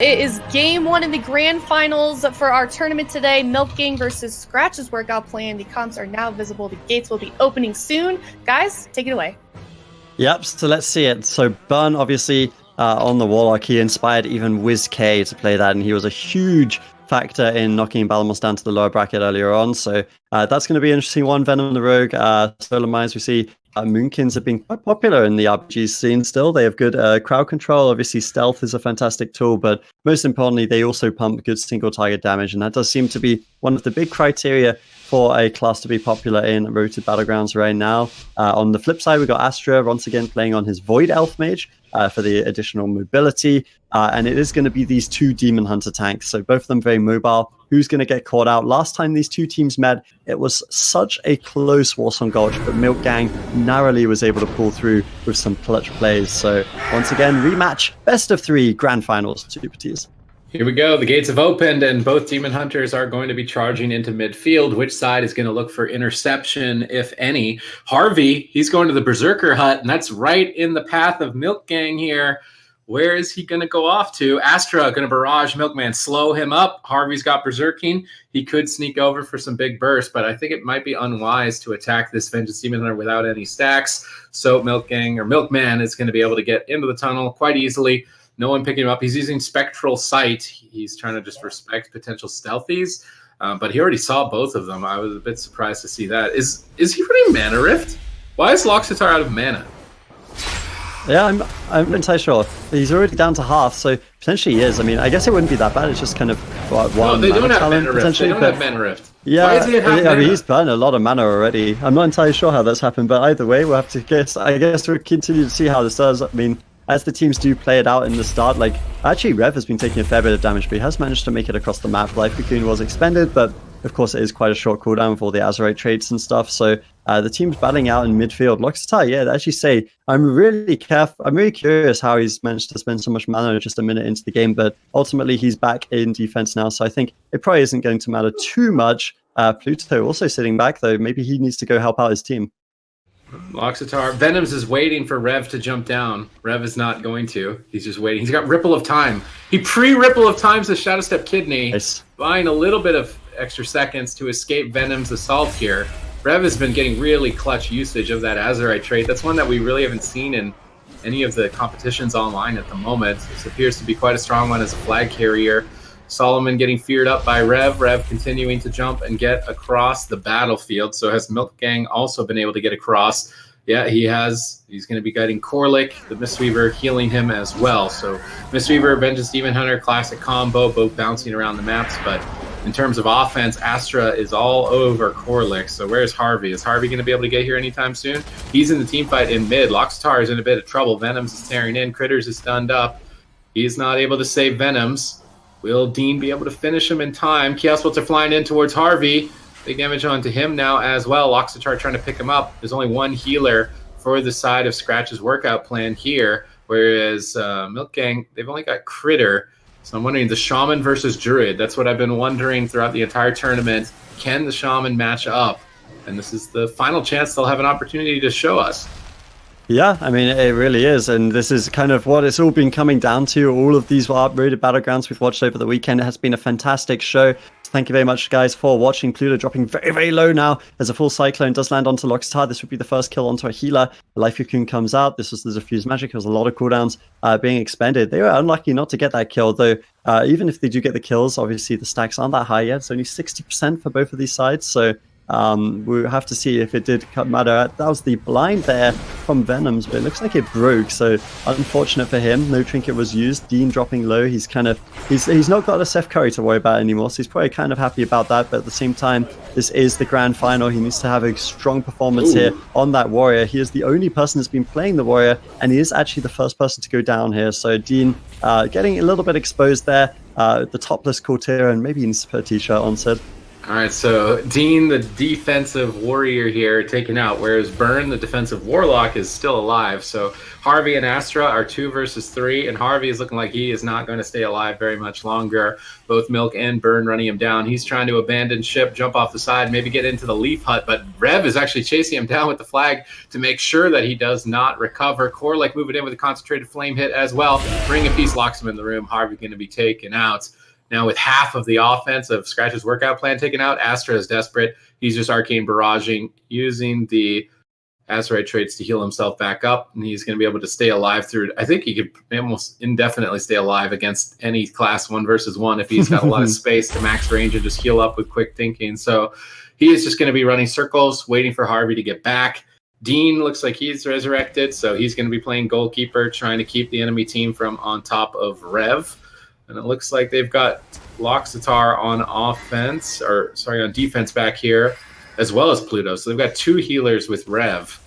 It is game one in the grand finals for our tournament today. Milk Gang versus Skratchs workout plan. The comps are now visible. The gates will be opening soon. Guys, take it away. Yep, so let's see it. So Burn, obviously, on the Warlock, he inspired even WizK to play that, and he was a huge factor in knocking Balamos down to the lower bracket earlier on. So that's going to be an interesting one. Venom the Rogue, Solar Mines, we see Moonkins have been quite popular in the RPG scene still. They have good crowd control. Obviously, stealth is a fantastic tool, but most importantly, they also pump good single target damage, and that does seem to be one of the big criteria for a class to be popular in Road Battlegrounds right now. On the flip side, we got Astra once again playing on his Void Elf Mage for the additional mobility, and it is going to be these two Demon Hunter tanks, so both of them very mobile. Who's going to get caught out? Last time these two teams met, it was such a close Warsong Gulch, but Milk Gang narrowly was able to pull through with some clutch plays. So once again, rematch, best of 3 grand finals, Super Ts. Here we go. The gates have opened, and both Demon Hunters are going to be charging into midfield. Which side is going to look for interception, if any? Harvey, he's going to the Berserker Hut, and that's right in the path of Milk Gang here. Where is he going to go off to? Astra going to barrage Milkman, slow him up. Harvey's got Berserking. He could sneak over for some big bursts, but I think it might be unwise to attack this Vengeance Demon Hunter without any stacks. So Milk Gang or Milkman is going to be able to get into the tunnel quite easily. No one picking him up. He's using Spectral Sight. He's trying to just respect potential stealthies, but he already saw both of them. I was a bit surprised to see that. Is he running Mana Rift? Why is Loxitar out of mana? Yeah, I'm not entirely sure. He's already down to half, so potentially he is. I mean, I guess it wouldn't be that bad. It's just kind of one they don't have talent, Mana Rift. They don't have Mana Rift. Yeah, why does he have mana? I mean, he's burned a lot of mana already. I'm not entirely sure how that's happened, but either way, we'll have to guess. I guess we'll continue to see how this does. I mean, as the teams do play it out in the start, like, actually Rev has been taking a fair bit of damage, but he has managed to make it across the map. Life Cocoon was expended, but of course it is quite a short cooldown with all the Azerite traits and stuff, so the team's battling out in midfield. Loxitar, yeah, to actually say, I'm really curious how he's managed to spend so much mana just a minute into the game, but ultimately he's back in defense now, so I think it probably isn't going to matter too much. Pluto also sitting back, though. Maybe he needs to go help out his team. Loxitar. Venoms is waiting for Rev to jump down. Rev is not going to. He's just waiting. He's got Ripple of Time. He pre-Ripple of Times the Shadow Step Kidney, nice. Buying a little bit of extra seconds to escape Venom's assault here. Rev has been getting really clutch usage of that Azerite trait. That's one that we really haven't seen in any of the competitions online at the moment. This appears to be quite a strong one as a flag carrier. Solomon getting feared up by Rev. Rev continuing to jump and get across the battlefield. So has Milk Gang also been able to get across? Yeah, he has. He's going to be guiding Corlick, the Mistweaver, healing him as well. So Mistweaver, Vengeance Demon Hunter, classic combo, both bouncing around the maps. But in terms of offense, Astra is all over Corlick. So where's Harvey? Is Harvey going to be able to get here anytime soon? He's in the team fight in mid. Loxitar is in a bit of trouble. Venoms is tearing in. Critters is stunned up. He's not able to save Venoms. Will Dean be able to finish him in time? Chaos Bolts are flying in towards Harvey. Big damage onto him now as well. Loxitar trying to pick him up. There's only one healer for the side of Skratch's workout plan here, whereas Milk Gang, they've only got Critter. So I'm wondering, the Shaman versus Druid. That's what I've been wondering throughout the entire tournament. Can the Shaman match up? And this is the final chance they'll have an opportunity to show us. Yeah, I mean, it really is, and this is kind of what it's all been coming down to. All of these rated battlegrounds we've watched over the weekend. It has been a fantastic show. Thank you very much, guys, for watching. Pluto dropping very, very low now as a full Cyclone does land onto Loxitar. This would be the first kill onto a healer. Life Cocoon comes out. This was the Diffuse Magic. There was a lot of cooldowns being expended. They were unlucky not to get that kill, though. Even if they do get the kills, obviously the stacks aren't that high yet. It's only 60% for both of these sides, so we'll have to see if it did matter. That was the blind there from Venoms, but it looks like it broke, so unfortunate for him. No trinket was used. Dean dropping low. He's not got a Seth Curry to worry about anymore, so he's probably kind of happy about that, but at the same time, this is the grand final. He needs to have a strong performance here on that warrior. He is the only person that's been playing the warrior, and he is actually the first person to go down here, so Dean getting a little bit exposed there. The topless Cortera, and maybe he needs to put a t-shirt on, said. All right, so Dean, the defensive warrior here, taken out, whereas Burn, the defensive warlock, is still alive. So Harvey and Astra are 2 versus 3, and Harvey is looking like he is not going to stay alive very much longer. Both Milk and Burn running him down. He's trying to abandon ship, jump off the side, maybe get into the leaf hut, but Rev is actually chasing him down with the flag to make sure that he does not recover. Korlek moving in with a concentrated flame hit as well. Ring of Peace locks him in the room. Harvey going to be taken out. Now, with half of the offense of Skratch's workout plan taken out, Astra is desperate. He's just arcane barraging, using the Azurite traits to heal himself back up, and he's going to be able to stay alive through. I think he could almost indefinitely stay alive against any class 1 versus 1 if he's got a lot of space to max range and just heal up with quick thinking. So he is just going to be running circles, waiting for Harvey to get back. Dean looks like he's resurrected, so he's going to be playing goalkeeper, trying to keep the enemy team from on top of Rev. And it looks like they've got Loxatar on on defense back here, as well as Pluto. So they've got 2 healers with Rev.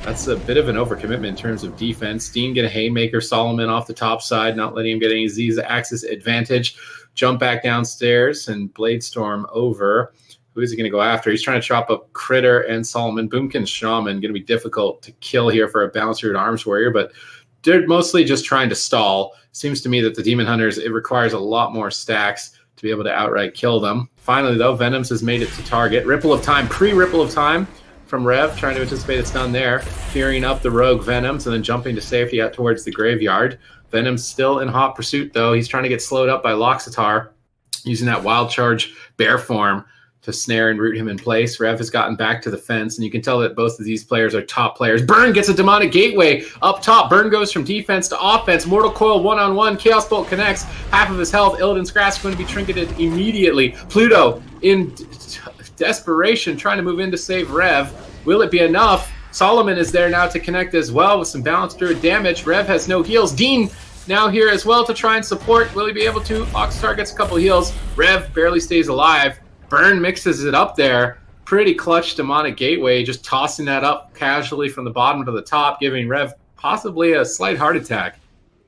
That's a bit of an overcommitment in terms of defense. Dean get a Haymaker, Solomon off the top side, not letting him get any Z-axis advantage. Jump back downstairs and Bladestorm over. Who is he going to go after? He's trying to chop up Critter and Solomon. Boomkin Shaman, going to be difficult to kill here for a Balancered Arms Warrior, but they're mostly just trying to stall. Seems to me that the Demon Hunters, it requires a lot more stacks to be able to outright kill them. Finally, though, Venoms has made it to target. Ripple of Time, pre-Ripple of Time from Rev, trying to anticipate it's done there. Fearing up the rogue Venoms and then jumping to safety out towards the graveyard. Venom's still in hot pursuit, though. He's trying to get slowed up by Loxatar, using that Wild Charge bear form to snare and root him in place. Rev has gotten back to the fence, and you can tell that both of these players are top players. Burn gets a Demonic Gateway up top. Burn goes from defense to offense. Mortal Coil 1-on-1. Chaos Bolt connects. Half of his health. Illidan Skratch going to be trinketed immediately. Pluto, in desperation, trying to move in to save Rev. Will it be enough? Solomon is there now to connect as well with some balanced druid damage. Rev has no heals. Dean now here as well to try and support. Will he be able to? Loxatar gets a couple heals. Rev barely stays alive. Burn mixes it up there. Pretty clutch Demonic Gateway, just tossing that up casually from the bottom to the top, giving Rev possibly a slight heart attack.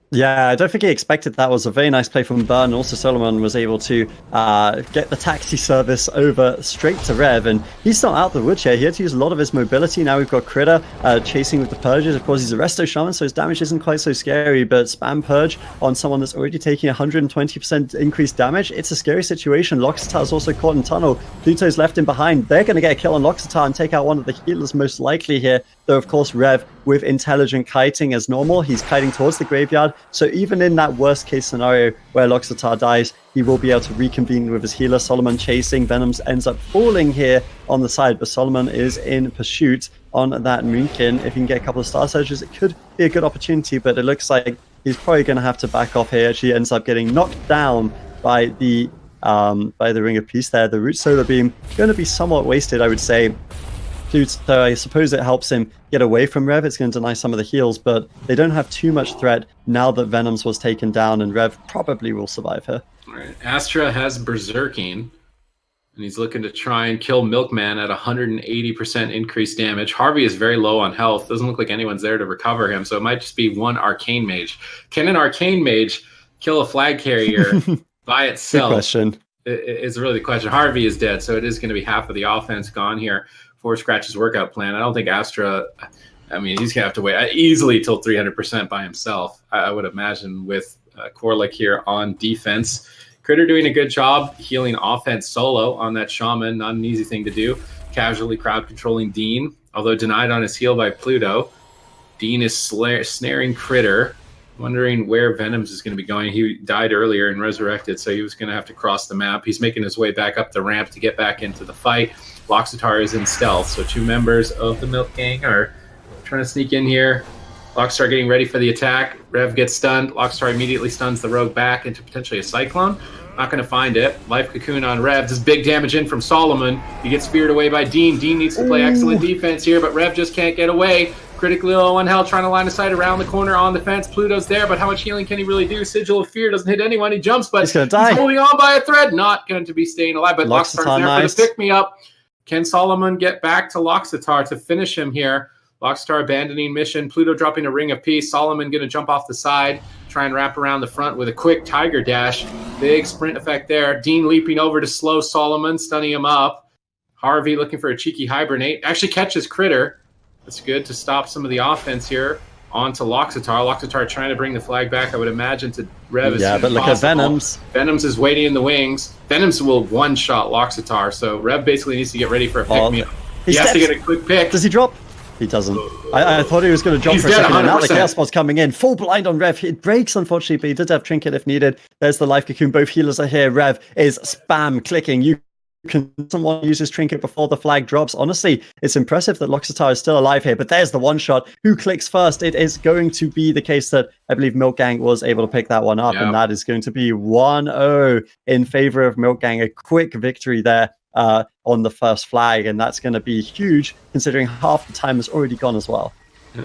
Yeah, I don't think he expected that. Was a very nice play from Burn. Also, Solomon was able to get the taxi service over straight to Rev, and he's not out the woods here. He had to use a lot of his mobility. Now we've got Critter chasing with the Purges. Of course, he's a Resto Shaman, so his damage isn't quite so scary, but Spam Purge on someone that's already taking 120% increased damage, it's a scary situation. Loxatar's also caught in tunnel. Pluto's left him behind. They're going to get a kill on Loxatar and take out one of the healers most likely here, though of course Rev with intelligent kiting as normal. He's kiting towards the graveyard. So even in that worst case scenario where Loxatar dies, he will be able to reconvene with his healer. Solomon chasing. Venoms ends up falling here on the side, but Solomon is in pursuit on that Moonkin. If he can get a couple of Star Surges, it could be a good opportunity, but it looks like he's probably going to have to back off here. Actually ends up getting knocked down by the Ring of Peace there. The Root Solar Beam going to be somewhat wasted, I would say. So I suppose it helps him get away from Rev. It's going to deny some of the heals, but they don't have too much threat now that Venoms was taken down, and Rev probably will survive here. All right. Astra has Berserking, and he's looking to try and kill Milkman at 180% increased damage. Harvey is very low on health. Doesn't look like anyone's there to recover him, so it might just be one Arcane Mage. Can an Arcane Mage kill a flag carrier by itself? Good question. Is really the question. Harvey is dead, so it is going to be half of the offense gone here for Skratch's workout plan. I don't think Astra, I mean, he's going to have to wait easily till 300% by himself, I would imagine, with Korlek here on defense. Critter doing a good job healing offense solo on that Shaman. Not an easy thing to do. Casually crowd controlling Dean, although denied on his heal by Pluto. Dean is snaring Critter, wondering where Venoms is going to be going. He died earlier and resurrected, so he was going to have to cross the map. He's making his way back up the ramp to get back into the fight. Loxatar is in stealth, so 2 members of the Milk Gang are trying to sneak in here. Loxatar getting ready for the attack. Rev gets stunned. Loxatar immediately stuns the rogue back into potentially a Cyclone. Not going to find it. Life Cocoon on Rev. Does big damage in from Solomon. He gets speared away by Dean. Dean needs to play excellent defense here, but Rev just can't get away. Critically low on health, trying to line of sight around the corner on the fence. Pluto's there, but how much healing can he really do? Sigil of Fear doesn't hit anyone. He jumps, but he's going to die. He's holding on by a thread. Not going to be staying alive, but Loxatar's there nice. for the pick-me-up. Can Solomon get back to Loxatar to finish him here? Loxatar abandoning mission. Pluto dropping a Ring of Peace. Solomon going to jump off the side, try and wrap around the front with a quick Tiger Dash. Big sprint effect there. Dean leaping over to slow Solomon, stunning him up. Harvey looking for a cheeky hibernate. Actually catches Critter. That's good to stop some of the offense here. On to Loxatar. Loxatar trying to bring the flag back, I would imagine, to Rev as soon as but look possible. at Venoms. Venoms is waiting in the wings. Venoms will one-shot Loxatar, so Rev basically needs to get ready for a pick-me-up. He has to get a quick pick. Does he drop? He doesn't. I thought he was going to jump for a second. And now the Chaos Spot's coming in. Full blind on Rev. It breaks, unfortunately, but he did have Trinket if needed. There's the Life Cocoon. Both healers are here. Rev is spam clicking. You can someone uses Trinket before the flag drops. Honestly, it's impressive that Loxatar is still alive here, but there's the one shot. Who clicks first? It is going to be the case that I believe Milk Gang was able to pick that one up, and that is going to be 1-0 in favor of Milk Gang. A quick victory there on the first flag, and that's going to be huge considering half the time has already gone as well.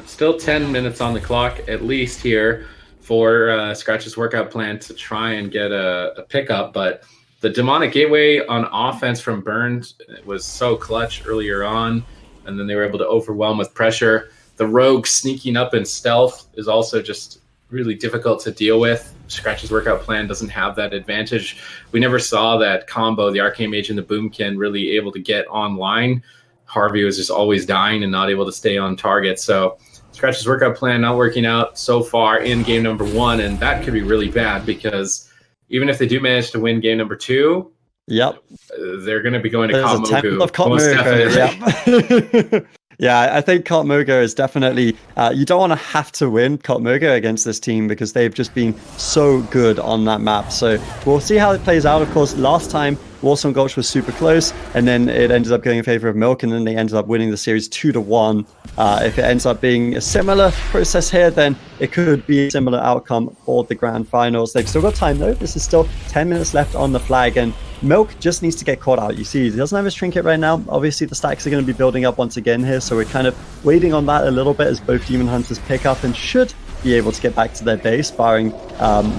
Still 10 minutes on the clock at least here for Skratchs' workout plan to try and get a pickup, but the Demonic Gateway on offense from Burned was so clutch earlier on, and then they were able to overwhelm with pressure. The Rogue sneaking up in stealth is also just really difficult to deal with. Skratchs' workout plan doesn't have that advantage. We never saw that combo, the Arcane Mage and the Boomkin, really able to get online. Harvey was just always dying and not able to stay on target. So Skratchs' workout plan not working out so far in game number 1, and that could be really bad because even if they do manage to win game number 2, they're going to be going to Kotmogu. Of Kotmogu, yeah, I think Kotmogu is definitely... you don't want to have to win Kotmogu against this team because they've just been so good on that map. So we'll see how it plays out. Of course, last time Warsong Gulch was super close, and then it ended up going in favor of Milk, and then they ended up winning the series 2-1. If it ends up being a similar process here, then it could be a similar outcome for the grand finals. They've still got time though. This is still 10 minutes left on the flag, and Milk just needs to get caught out. You see, he doesn't have his Trinket right now. Obviously, the stacks are going to be building up once again here, so we're kind of waiting on that a little bit as both Demon Hunters pick up and should be able to get back to their base, barring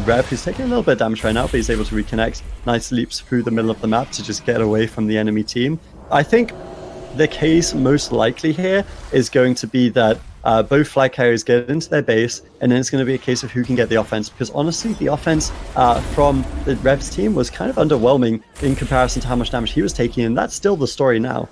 Rev, who's taking a little bit of damage right now, but he's able to reconnect. Nice leaps through the middle of the map to just get away from the enemy team. I think the case most likely here is going to be that both flag carriers get into their base, and then it's going to be a case of who can get the offense, because honestly, the offense from the Revs team was kind of underwhelming in comparison to how much damage he was taking, and that's still the story now.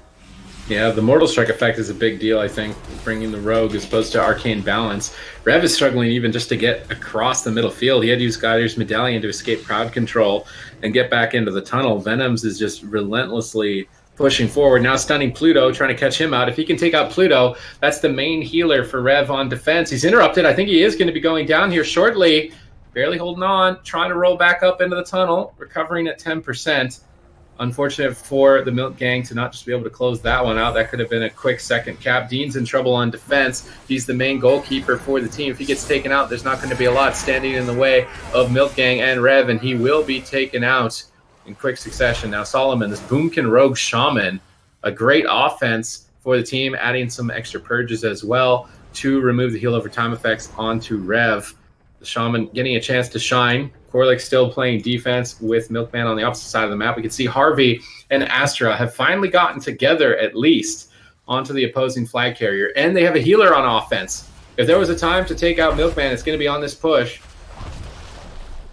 Yeah, the Mortal Strike effect is a big deal, I think, bringing the Rogue as opposed to Arcane Balance. Rev is struggling even just to get across the middle field. He had to use Guider's Medallion to escape crowd control and get back into the tunnel. Venoms is just relentlessly pushing forward, now stunning Pluto, trying to catch him out. If he can take out Pluto, that's the main healer for Rev on defense. He's interrupted. I think he is going to be going down here shortly. Barely holding on, trying to roll back up into the tunnel, recovering at 10%. Unfortunate for the Milk Gang to not just be able to close that one out. That could have been a quick second cap. Dean's in trouble on defense. He's the main goalkeeper for the team. If he gets taken out, there's not going to be a lot standing in the way of Milk Gang and Rev, and he will be taken out in quick succession. Now Solomon, this Boomkin Rogue Shaman, a great offense for the team, adding some extra purges as well to remove the heal over time effects onto Rev. The Shaman getting a chance to shine. Corlick still playing defense with Milkman on the opposite side of the map. We can see Harvey and Astra have finally gotten together, at least, onto the opposing flag carrier. And they have a healer on offense. If there was a time to take out Milkman, it's going to be on this push.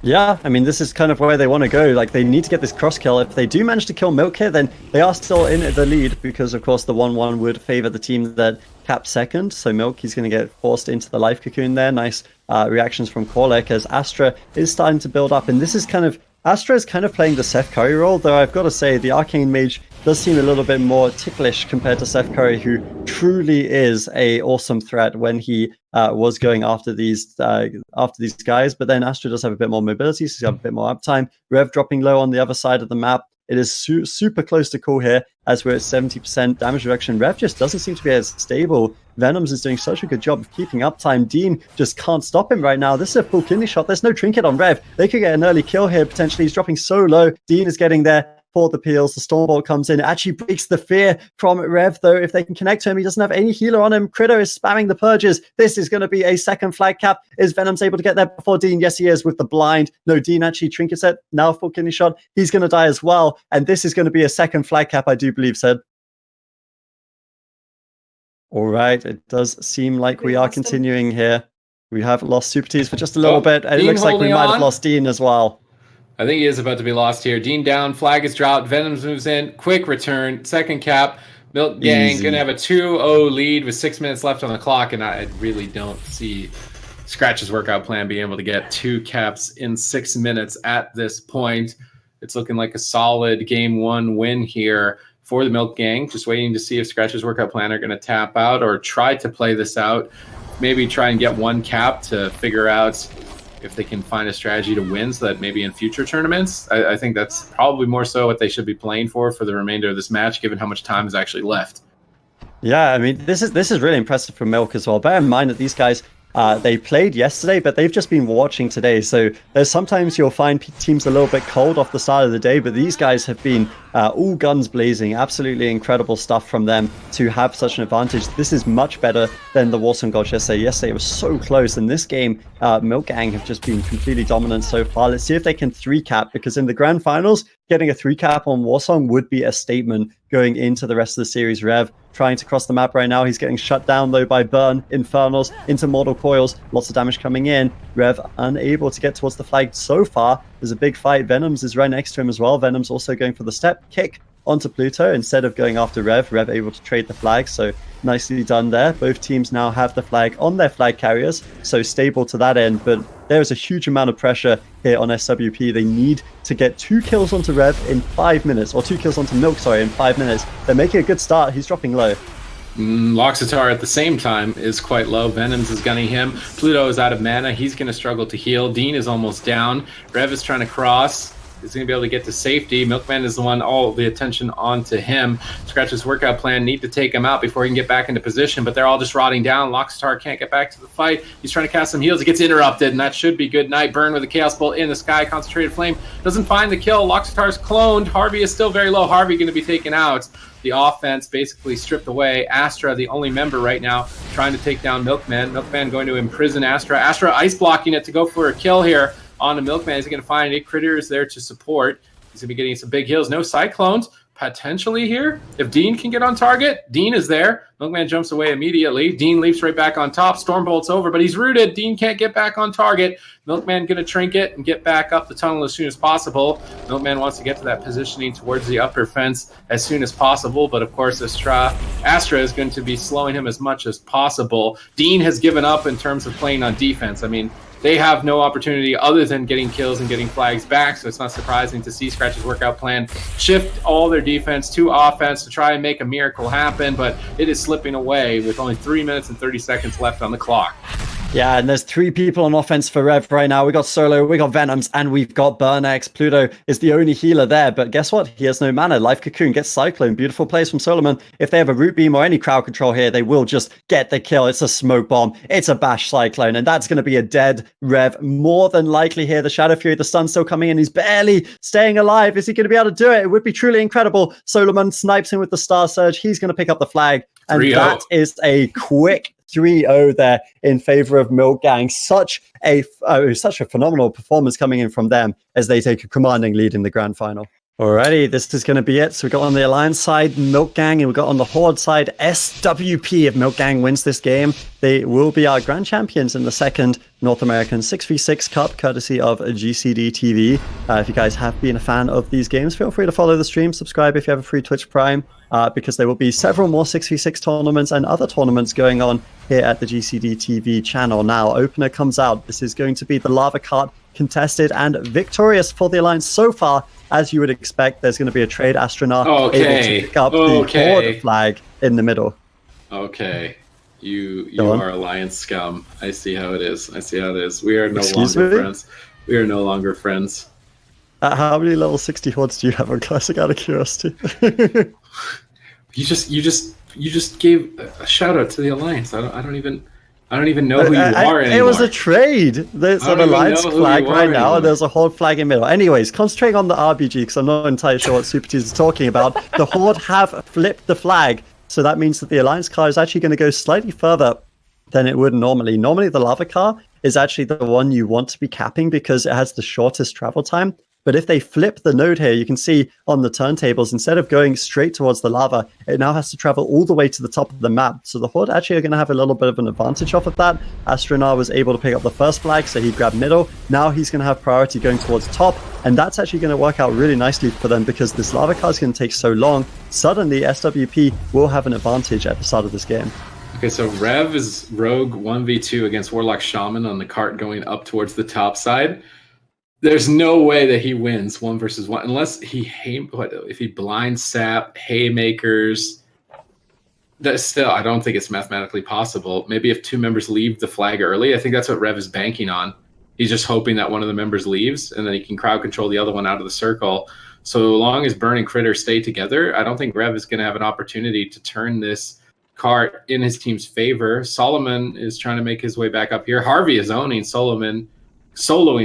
Yeah, I mean, this is kind of where they want to go. Like, they need to get this cross kill. If they do manage to kill Milk here, then they are still in the lead because, of course, the 1-1 would favor the team that caps second. So Milk, he's going to get forced into the life cocoon there. Nice reactions from Korlek as Astra is starting to build up. And this is kind of... Astra is kind of playing the Seth Curry role, though I've got to say the Arcane Mage does seem a little bit more ticklish compared to Seth Curry, who truly is a awesome threat when he was going after these guys. But then Astra does have a bit more mobility, so he's got a bit more uptime. Rev dropping low on the other side of the map. It is super close to call here as we're at 70% damage reduction. Rev just doesn't seem to be as stable. Venoms is doing such a good job of keeping uptime. Dean just can't stop him right now. This is a full kidney shot. There's no trinket on Rev. They could get an early kill here potentially. He's dropping so low. Dean is getting there for the peels. The Stormbolt comes in. It actually breaks the fear from Rev, though. If they can connect to him, he doesn't have any healer on him. Critter is spamming the purges. This is going to be a second flag cap. Is Venom's able to get there before Dean? Yes, he is with the blind. No, Dean actually trinkets it. Now full kidney shot. He's going to die as well. And this is going to be a second flag cap, I do believe, said. All right. It does seem like we are continuing here. We have lost Super Tees for just a little bit. It Dean looks like we holding might have on. lost Dean as well. I think he is about to be lost here. Dean down, flag is dropped, Venoms moves in, quick return, second cap. Milk Gang Easy. going to have a 2-0 lead with 6 minutes left on the clock, and I really don't see Skratchs' workout plan being able to get 2 caps in 6 minutes at this point. It's looking like a solid game 1 win here for the Milk Gang. Just waiting to see if Skratchs' workout plan are going to tap out or try to play this out. Maybe try and get 1 cap to figure out if they can find a strategy to win so that maybe in future tournaments, I think that's probably more so what they should be playing for the remainder of this match, given how much time is actually left. Yeah, I mean, this is really impressive from Milk as well. Bear in mind that these guys, they played yesterday, but they've just been watching today. So there's sometimes you'll find teams a little bit cold off the start of the day, but these guys have been all guns blazing. Absolutely incredible stuff from them to have such an advantage. This is much better than the Warsong Gulch yesterday. Yesterday it was so close. In this game, Milk Gang have just been completely dominant so far. Let's see if they can 3-cap, because in the grand finals, getting a 3-cap on Warsong would be a statement going into the rest of the series. Rev trying to cross the map right now. He's getting shut down though by Burn, Infernals, into Mortal Coils. Lots of damage coming in. Rev unable to get towards the flag so far. There's a big fight. Venoms is right next to him as well. Venoms also going for the step kick onto Pluto instead of going after Rev. Rev able to trade the flag, so nicely done there. Both teams now have the flag on their flag carriers, so stable to that end, but there is a huge amount of pressure here on SWP. They need to get 2 kills onto Rev in 5 minutes, or 2 kills onto Milk, sorry, in 5 minutes. They're making a good start. He's dropping low. Loxitar at the same time is quite low. Venoms is gunning him. Pluto is out of mana. He's going to struggle to heal. Dean is almost down. Rev is trying to cross. He's going to be able to get to safety. Milkman is the one, all the attention onto him. Skratchs' workout plan need to take him out before he can get back into position, but they're all just rotting down. Lockstar can't get back to the fight. He's trying to cast some heals. He gets interrupted, and that should be good night. Burn with a Chaos Bolt in the sky. Concentrated Flame doesn't find the kill. Lockstar's cloned. Harvey is still very low. Harvey going to be taken out. The offense basically stripped away. Astra, the only member right now, trying to take down Milkman. Milkman going to imprison Astra. Astra ice blocking it to go for a kill here on the Milkman. He's going to find 8 critters there to support. He's going to be getting some big heals. No Cyclones potentially here. If Dean can get on target, Dean is there. Milkman jumps away immediately. Dean leaps right back on top. Stormbolt's over, but he's rooted. Dean can't get back on target. Milkman going to trinket and get back up the tunnel as soon as possible. Milkman wants to get to that positioning towards the upper fence as soon as possible, but of course Astra is going to be slowing him as much as possible. Dean has given up in terms of playing on defense. I mean, they have no opportunity other than getting kills and getting flags back, so it's not surprising to see Skratchs' workout plan shift all their defense to offense to try and make a miracle happen, but it is slipping away with only 3 minutes and 30 seconds left on the clock. Yeah, and there's 3 people on offense for Rev right now. We got Solo, we got Venoms, and we've got Burnex. Pluto is the only healer there, but guess what? He has no mana. Life Cocoon gets Cyclone. Beautiful plays from Solomon. If they have a Root Beam or any crowd control here, they will just get the kill. It's a Smoke Bomb. It's a Bash Cyclone, and that's going to be a dead Rev. More than likely here, the Shadow Fury, the stun's still coming in. He's barely staying alive. Is he going to be able to do it? It would be truly incredible. Solomon snipes him with the Star Surge. He's going to pick up the flag, and 3-0. That is a quick 3-0 there in favor of Milk Gang. Such a phenomenal performance coming in from them as they take a commanding lead in the grand final. Alrighty, this is going to be it. So we got on the Alliance side, Milk Gang, and we got on the Horde side, SWP. If Milk Gang wins this game, they will be our grand champions in the second North American 6v6 Cup, courtesy of GCD TV. If you guys have been a fan of these games, feel free to follow the stream, subscribe if you have a free Twitch Prime, because there will be several more 6v6 tournaments and other tournaments going on here at the GCD TV channel. Now, opener comes out. This is going to be the Lava Cart, contested and victorious for the Alliance so far. As you would expect, there's going to be a trade astronaut able to pick up the Horde flag in the middle. Okay. You are Alliance scum. I see how it is. We are no longer friends. We are no longer friends. How many level 60 hordes do you have on Classic, out of curiosity? You just gave a shout out to the Alliance. I don't even know who you are anymore. It was a trade. There's an Alliance flag right now, and there's a Horde flag in the middle. Anyways, concentrating on the RBG, because I'm not entirely sure what Super Tees is talking about. The Horde have flipped the flag, so that means that the Alliance car is actually going to go slightly further than it would normally. Normally, the Lava car is actually the one you want to be capping because it has the shortest travel time. But if they flip the node here, you can see on the turntables, instead of going straight towards the lava, it now has to travel all the way to the top of the map. So the Horde actually are going to have a little bit of an advantage off of that. Astronar was able to pick up the first flag, so he grabbed middle. Now he's going to have priority going towards top, and that's actually going to work out really nicely for them because this lava car is going to take so long. Suddenly, SWP will have an advantage at the start of this game. Okay, so Rev is Rogue 1v2 against Warlock Shaman on the cart going up towards the top side. There's no way that he wins 1 versus 1 unless if he blind sap, haymakers. That's still, I don't think it's mathematically possible. Maybe if 2 members leave the flag early, I think that's what Rev is banking on. He's just hoping that one of the members leaves and then he can crowd control the other one out of the circle. So long as Burn and Critter stay together, I don't think Rev is going to have an opportunity to turn this cart in his team's favor. Solomon is trying to make his way back up here. Harvey is owning soloing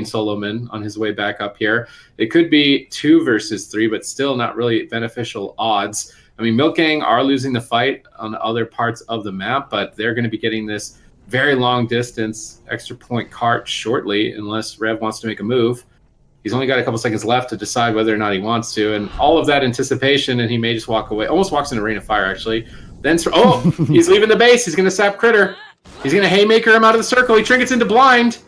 Solomon on his way back up here. It could be 2 versus 3, but still not really beneficial odds. I mean, Milk Gang are losing the fight on other parts of the map, but they're going to be getting this very long distance extra point cart shortly, unless Rev wants to make a move. He's only got a couple seconds left to decide whether or not he wants to, and all of that anticipation, and he may just walk away. Almost walks in a rain of fire, actually. Then, he's leaving the base. He's going to sap Critter. He's going to haymaker him out of the circle. He trinkets into blind.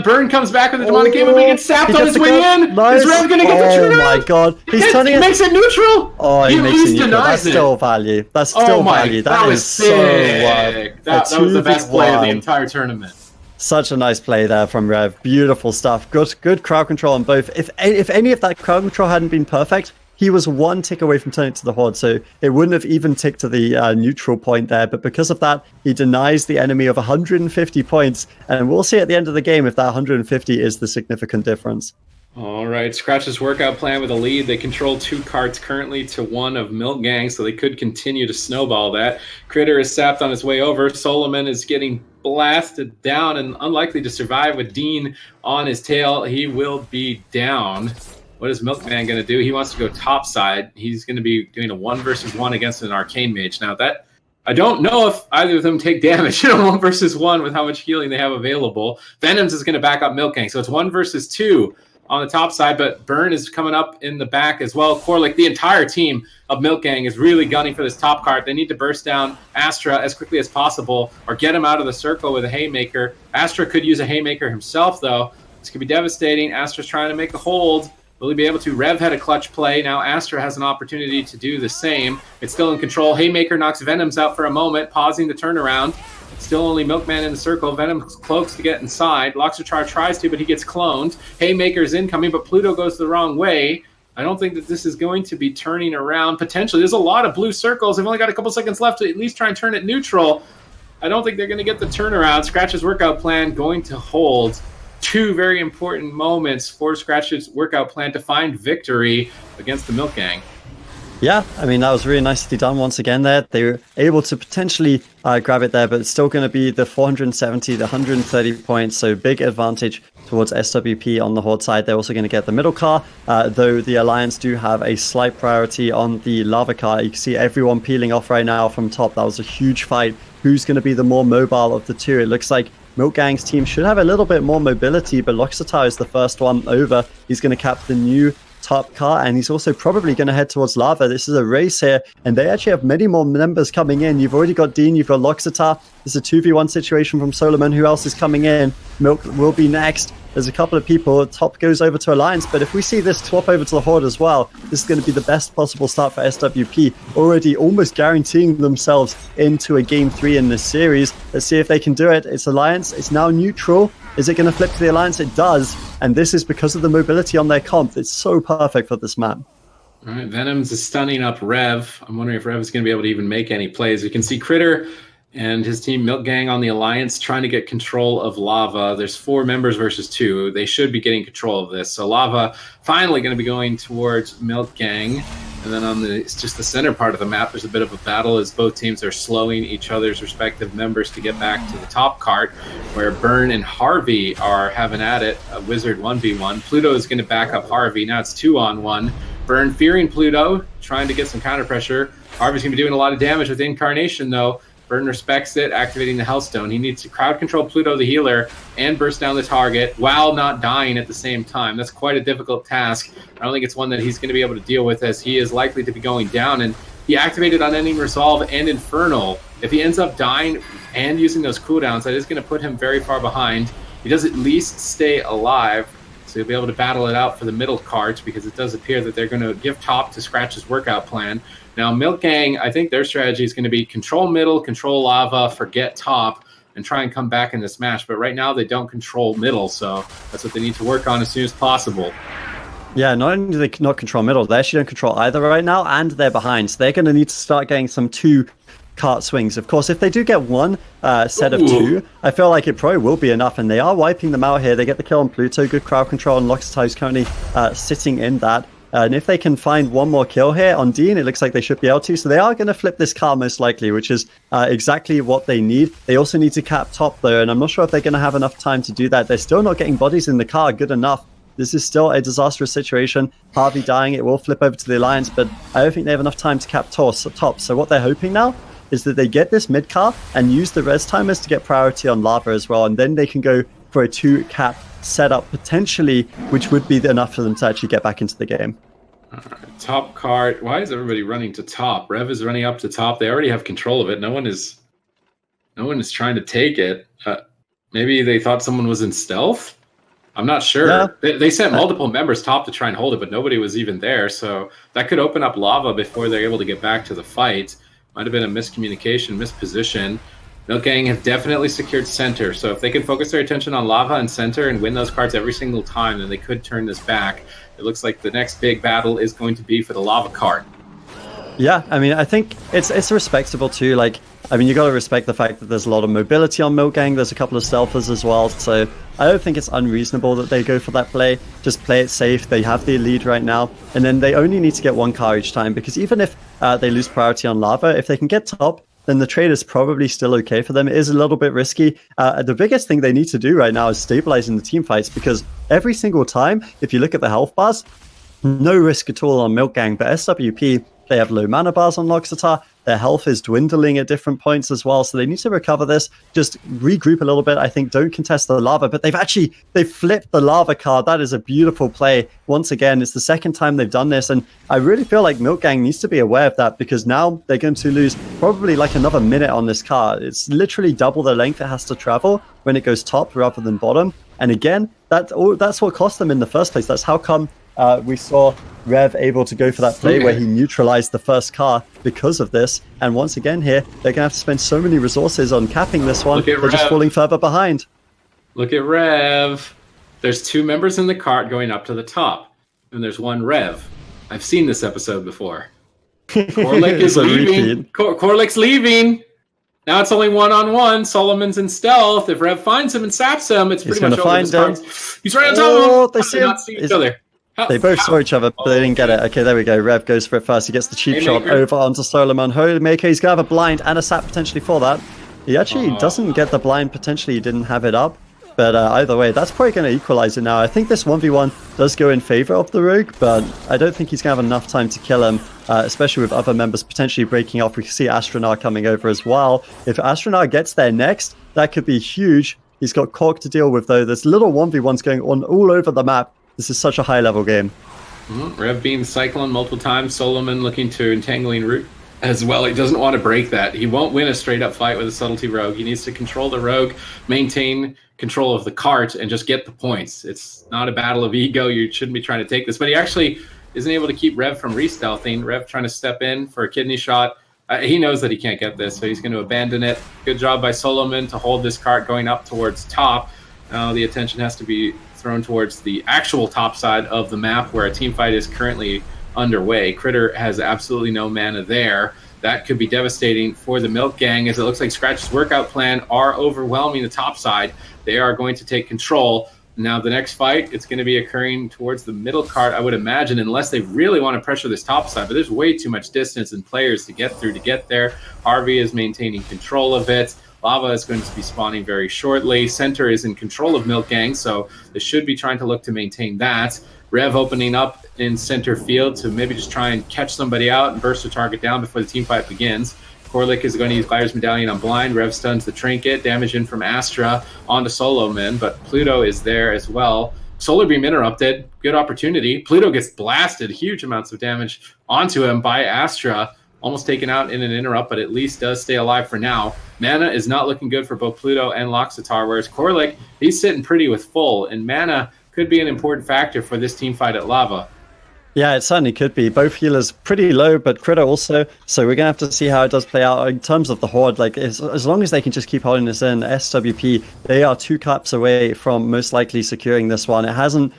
Burn comes back with a demonic game, but he gets sapped on his way in. Nice. Is Rev going to get the turn? Oh my god. He makes it neutral. Oh, he makes it neutral. That's still value. That's still value. That is sick. That was the best play of the entire tournament. Such a nice play there from Rev. Beautiful stuff. Good crowd control on both. If any of that crowd control hadn't been perfect, he was 1 tick away from turning to the Horde, so it wouldn't have even ticked to the neutral point there. But because of that, he denies the enemy of 150 points, and we'll see at the end of the game if that 150 is the significant difference. All right, Skratchs' workout plan with a lead. They control 2 carts currently to 1 of Milk Gang, so they could continue to snowball that. Critter is sapped on his way over. Solomon is getting blasted down and unlikely to survive with Dean on his tail. He will be down. What is Milkman going to do? He wants to go top side. He's going to be doing a 1 versus 1 against an Arcane Mage. Now, that I don't know if either of them take damage in a 1 versus 1 with how much healing they have available. Venoms is going to back up Milk Gang, so it's 1 versus 2 on the top side, but Burn is coming up in the back as well. Like the entire team of Milk Gang is really gunning for this top cart. They need to burst down Astra as quickly as possible or get him out of the circle with a haymaker. Astra could use a haymaker himself, though. This could be devastating. Astra's trying to make a hold. Will he be able to? Rev had a clutch play. Now Astra has an opportunity to do the same. It's still in control. Haymaker knocks Venoms out for a moment, pausing the turnaround. Still only Milkman in the circle. Venom cloaks to get inside. Loxachar tries to, but he gets cloned. Haymaker's incoming, but Pluto goes the wrong way. I don't think that this is going to be turning around. Potentially, there's a lot of blue circles. They've only got a couple seconds left to at least try and turn it neutral. I don't think they're going to get the turnaround. Skratchs' workout plan going to hold. 2 very important moments for Skratchs' workout plan to find victory against the Milk Gang. Yeah, I mean, that was really nicely done once again there. They were able to potentially grab it there, but it's still going to be the 470, the 130 points, so big advantage towards SWP on the Horde side. They're also going to get the middle car, though the Alliance do have a slight priority on the lava car. You can see everyone peeling off right now from top. That was a huge fight. Who's going to be the more mobile of the 2? It looks like Milk Gang's team should have a little bit more mobility, but Loxatar is the first one over. He's going to cap the new top car, and he's also probably going to head towards lava. This is a race here, and they actually have many more members coming in. You've already got Dean, you've got Loxatar. This is a 2v1 situation from Solomon. Who else is coming in? Milk will be next. There's a couple of people. Top goes over to Alliance, but if we see this swap over to the Horde as well, this is going to be the best possible start for SWP, already almost guaranteeing themselves into a game 3 in this series. Let's see if they can do it. It's Alliance. It's now neutral. Is it going to flip to the Alliance? It does, and this is because of the mobility on their comp. It's so perfect for this map. All right, Venoms is stunning up Rev. I'm wondering if Rev is going to be able to even make any plays. You can see Critter and his team Milk Gang on the Alliance trying to get control of Lava. There's 4 members versus 2. They should be getting control of this. So Lava finally going to be going towards Milk Gang. And then on it's just the center part of the map, there's a bit of a battle as both teams are slowing each other's respective members to get back to the top cart, where Burn and Harvey are having at it, a Wizard 1v1. Pluto is going to back up Harvey. Now it's 2-on-1. Burn fearing Pluto, trying to get some counter pressure. Harvey's going to be doing a lot of damage with Incarnation, though. Burn respects it, activating the Hellstone. He needs to crowd control Pluto the healer and burst down the target while not dying at the same time. That's quite a difficult task. I don't think it's one that he's going to be able to deal with, as he is likely to be going down. And he activated Unending Resolve and Infernal. If he ends up dying and using those cooldowns, that is going to put him very far behind. He does at least stay alive, so he'll be able to battle it out for the middle cart, because it does appear that they're going to give top to Skratch's workout plan. Now, Milk Gang, I think their strategy is going to be control middle, control lava, forget top, and try and come back in this match. But right now, they don't control middle, so that's what they need to work on as soon as possible. Yeah, not only do they not control middle, they actually don't control either right now, and they're behind. So they're going to need to start getting some 2 cart swings. Of course, if they do get 1 set of 2, I feel like it probably will be enough, and they are wiping them out here. They get the kill on Pluto, good crowd control, and Loxatai is currently sitting in that. And if they can find 1 more kill here on Dean, it looks like they should be able to. So they are going to flip this car most likely, which is exactly what they need. They also need to cap top though, and I'm not sure if they're going to have enough time to do that. They're still not getting bodies in the car good enough. This is still a disastrous situation. Harvey dying, it will flip over to the Alliance, but I don't think they have enough time to cap top. So what they're hoping now is that they get this mid car and use the res timers to get priority on lava as well, and then they can go for a 2 cap setup potentially, which would be enough for them to actually get back into the game. Alright, top cart. Why is everybody running to top? Rev is running up to top. They already have control of it. No one is trying to take it. Maybe they thought someone was in stealth? I'm not sure. Yeah. They sent multiple members top to try and hold it, but nobody was even there. So that could open up lava before they're able to get back to the fight. Might have been a miscommunication, misposition. Milk Gang have definitely secured center. So if they can focus their attention on lava and center and win those cards every single time, then they could turn this back. It looks like the next big battle is going to be for the lava card. Yeah, I mean, I think it's respectable too. Like, I mean, you got to respect the fact that there's a lot of mobility on Milk Gang. There's a couple of stealthers as well. So I don't think it's unreasonable that they go for that play. Just play it safe. They have the lead right now. And then they only need to get 1 car each time, because even if they lose priority on lava, if they can get top, then the trade is probably still okay for them. It is a little bit risky. The biggest thing they need to do right now is stabilizing the team fights, because every single time, if you look at the health bars, no risk at all on Milk Gang, but SWP, they have low mana bars on Loxatar. Their health is dwindling at different points as well, so they need to recover this. Just regroup a little bit. I think don't contest the lava, but they've flipped the lava card. That is a beautiful play. Once again, it's the second time they've done this, and I really feel like Milk Gang needs to be aware of that, because now they're going to lose probably like another minute on this car. It's literally double the length it has to travel when it goes top rather than bottom. And again, that's what cost them in the first place. That's how come we saw Rev able to go for that play where he neutralized the first car because of this. And once again here, they're going to have to spend so many resources on capping this one. They're just falling further behind. Look at Rev. There's 2 members in the cart going up to the top, and there's 1 Rev. I've seen this episode before. Corlick is leaving. Corlick's leaving. Now it's only 1-on-1. Solomon's in stealth. If Rev finds him and saps him, it's pretty much over his cards. He's right on top of him. They not see each other. They both saw each other, but they didn't get it. Okay, there we go. Rev goes for it first. He gets the cheap shot over onto Solomon. Haymaker, he's going to have a blind and a sap potentially for that. He actually doesn't get the blind. Potentially, he didn't have it up. But either way, that's probably going to equalize it now. I think this 1v1 does go in favor of the Rogue, but I don't think he's going to have enough time to kill him, especially with other members potentially breaking off. We can see Astronaut coming over as well. If Astronaut gets there next, that could be huge. He's got Cork to deal with, though. There's little 1v1s going on all over the map. This is such a high-level game. Rev being Cyclone multiple times. Solomon looking to Entangling Root as well. He doesn't want to break that. He won't win a straight-up fight with a Subtlety Rogue. He needs to control the Rogue, maintain control of the cart, and just get the points. It's not a battle of ego. You shouldn't be trying to take this. But he actually isn't able to keep Rev from re-stealthing. Rev trying to step in for a kidney shot. He knows that he can't get this, so he's going to abandon it. Good job by Solomon to hold this cart going up towards top. Now the attention has to be thrown towards the actual top side of the map where a team fight is currently underway. Critter has absolutely no mana there. That could be devastating for the Milk Gang, as it looks like Skratch's workout plan are overwhelming the top side. They are going to take control. Now the next fight, it's going to be occurring towards the middle cart, I would imagine, unless they really want to pressure this top side. But there's way too much distance and players to get through to get there. Harvey is maintaining control of it. Lava is going to be spawning very shortly. Center is in control of Milk Gang, so they should be trying to look to maintain that. Rev opening up in center field to maybe just try and catch somebody out and burst the target down before the team fight begins. Korlik is going to use Buyer's Medallion on blind. Rev stuns the trinket. Damage in from Astra onto Solomon, but Pluto is there as well. Solar Beam interrupted. Good opportunity. Pluto gets blasted. Huge amounts of damage onto him by Astra. Almost taken out in an interrupt, but at least does stay alive for now. Mana is not looking good for both Pluto and Loxatar, whereas Korlik, he's sitting pretty with full, and mana could be an important factor for this team fight at Lava. Yeah, it certainly could be. Both healers pretty low, but Critter also. So we're going to have to see how it does play out in terms of the Horde. Like, as long as they can just keep holding this in, SWP, they are 2 caps away from most likely securing this one. It hasn't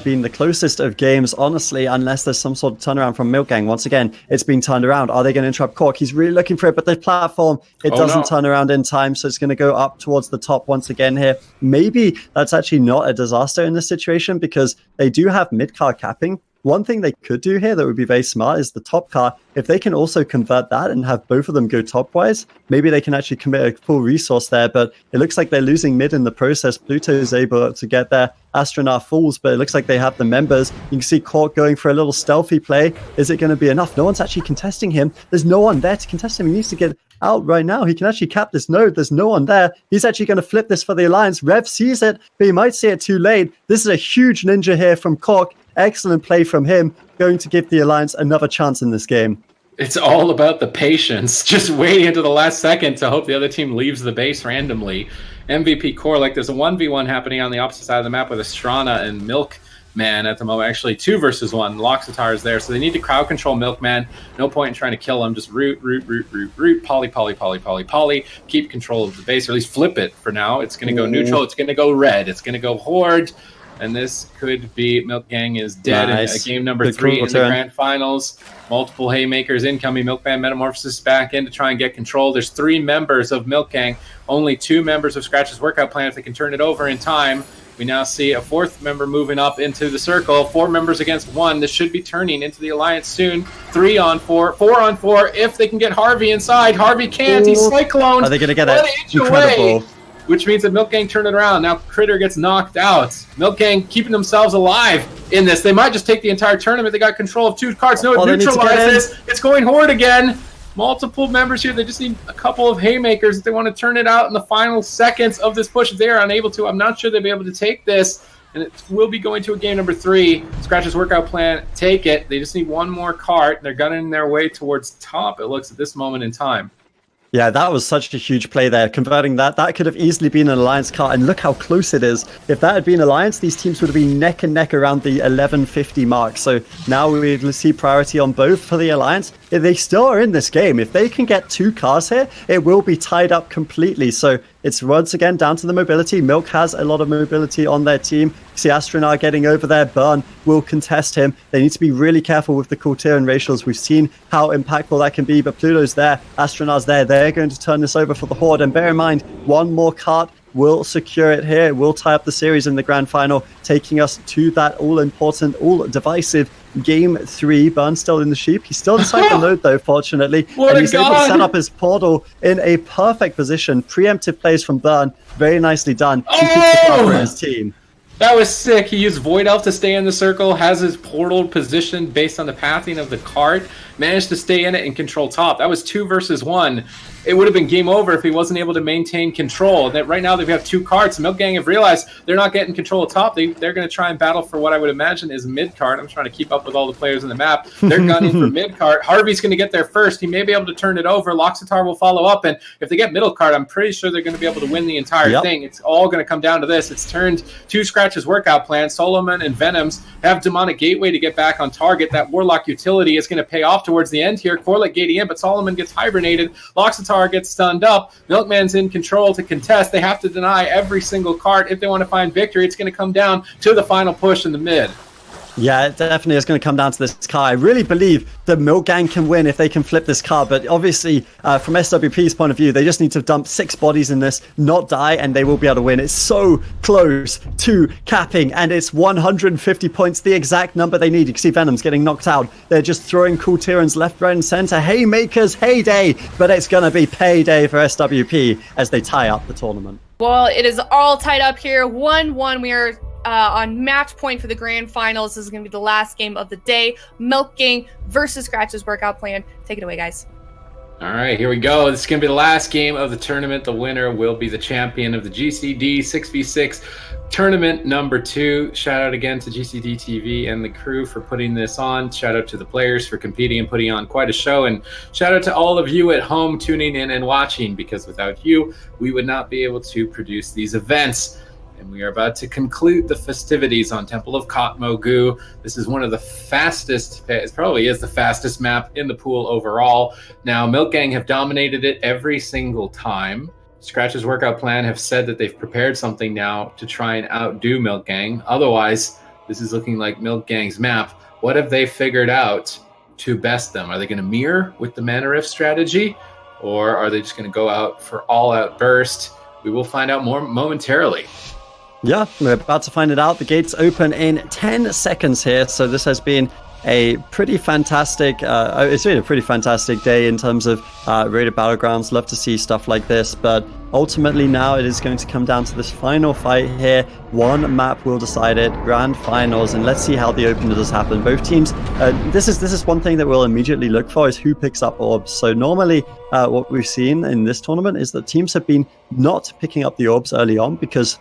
been the closest of games, honestly, unless there's some sort of turnaround from Milkgang. Once again, it's been turned around. Are they going to interrupt Cork? He's really looking for it, but the platform, it doesn't turn around in time, so it's going to go up towards the top once again here. Maybe that's actually not a disaster in this situation, because they do have mid-card capping. One thing they could do here that would be very smart is the top car. If they can also convert that and have both of them go top-wise, maybe they can actually commit a full resource there, but it looks like they're losing mid in the process. Pluto is able to get there. Astronaut falls, but it looks like they have the members. You can see Cork going for a little stealthy play. Is it going to be enough? No one's actually contesting him. There's no one there to contest him. He needs to get out right now. He can actually cap this node. There's no one there. He's actually going to flip this for the Alliance. Rev sees it, but he might see it too late. This is a huge ninja here from Cork. Excellent play from him, going to give the Alliance another chance in this game. It's all about the patience, just waiting until the last second to hope the other team leaves the base randomly. MVP Korlik, there's a 1v1 happening on the opposite side of the map with Astrana and Milkman at the moment. Actually, 2 versus 1. Loxatar is there, so they need to crowd control Milkman. No point in trying to kill him. Just root, poly. Keep control of the base, or at least flip it for now. It's going to go neutral. It's going to go red. It's going to go Horde. And this could be Milkgang is dead in game number 3 in the grand finals. Multiple haymakers incoming. Milkman Metamorphosis back in to try and get control. There's 3 members of Milkgang. Only 2 members of Skratchs' workout plan if they can turn it over in time. We now see a 4th member moving up into the circle. 4 members against 1. This should be turning into the Alliance soon. 3 on 4. 4 on 4 if they can get Harvey inside. Harvey can't. He's cycloned. Are they going to get it? Incredible. Away, which means that Milkgang turned it around. Now Critter gets knocked out. Milkgang keeping themselves alive in this. They might just take the entire tournament. They got control of 2 cards. No, it neutralizes. It's going Horde again. Multiple members here. They just need a couple of haymakers if they want to turn it out in the final seconds of this push. If they are unable to, I'm not sure they'll be able to take this. And it will be going to a game number 3. Skratchs' workout plan, take it. They just need 1 more cart. They're gunning their way towards top, it looks, at this moment in time. Yeah, that was such a huge play there. Converting that could have easily been an Alliance cart, and look how close it is. If that had been Alliance, these teams would have been neck and neck around the 1150 mark. So now we'll see priority on both for the Alliance. If they still are in this game, if they can get 2 cars here, it will be tied up completely. So it's once again down to the mobility. Milk has a lot of mobility on their team. See Astronaut getting over there. Burn will contest him. They need to be really careful with the Corteran racials. We've seen how impactful that can be, but Pluto's there. Astronaut's there. They're going to turn this over for the Horde. And bear in mind, 1 more cart will secure it here. Will tie up the series in the grand final, taking us to that all-important, all-divisive game 3. Burn still in the sheep. He's still inside the node, though, fortunately. And he's able to set up his portal in a perfect position. Preemptive plays from Burn. Very nicely done. He keeps the cover in his team. That was sick. He used Void Elf to stay in the circle, has his portal positioned based on the pathing of the cart, managed to stay in it and control top. That was 2 versus 1. It would have been game over if he wasn't able to maintain control. That right now they have 2 carts. Milkgang have realized they're not getting control of top. They're going to try and battle for what I would imagine is mid cart. I'm trying to keep up with all the players in the map. They're gunning for mid cart. Harvey's going to get there first. He may be able to turn it over. Loxatar will follow up, and if they get middle cart, I'm pretty sure they're going to be able to win the entire thing. It's all going to come down to this. It's turned to Skratchs' workout plan. Solomon and Venoms have Demonic Gateway to get back on target. That Warlock utility is going to pay off towards the end here. Korlik gating in, but Solomon gets hibernated. Loxatar gets stunned up. Milkman's in control to contest. They have to deny every single cart if they want to find victory. It's going to come down to the final push in the mid. Yeah, it definitely is going to come down to this car. I really believe that Milkgang can win if they can flip this car, but obviously from SWP's point of view, they just need to dump 6 bodies in this, not die, and they will be able to win. It's so close to capping, and it's 150 points, the exact number they need. You can see Venom's getting knocked out. They're just throwing cool Tyrans left, right, and center. Haymakers, heyday, but it's going to be payday for SWP as they tie up the tournament. Well, it is all tied up here. 1-1. We are on match point for the grand finals. This is going to be the last game of the day. Milkgang versus Skratchs' workout plan. Take it away, guys. All right, here we go. This is going to be the last game of the tournament. The winner will be the champion of the GCD 6v6 tournament number 2. Shout out again to GCD TV and the crew for putting this on. Shout out to the players for competing and putting on quite a show. And shout out to all of you at home tuning in and watching, because without you, we would not be able to produce these events. And we are about to conclude the festivities on Temple of Kotmogu. This is one of the fastest, it probably is the fastest map in the pool overall. Now, Milk Gang have dominated it every single time. Skratchs' workout plan have said that they've prepared something now to try and outdo Milk Gang. Otherwise, this is looking like Milk Gang's map. What have they figured out to best them? Are they going to mirror with the Mana Rift strategy? Or are they just going to go out for all-out burst? We will find out more momentarily. Yeah, we're about to find it out. The gates open in 10 seconds here. So this has been a pretty fantastic, it's been a pretty fantastic day in terms of rated battlegrounds. Love to see stuff like this, but ultimately now it is going to come down to this final fight here. One map will decide it, grand finals, and let's see how the opener does happen. Both teams, this is one thing that we'll immediately look for, is who picks up orbs. So normally what we've seen in this tournament is that teams have been not picking up the orbs early on because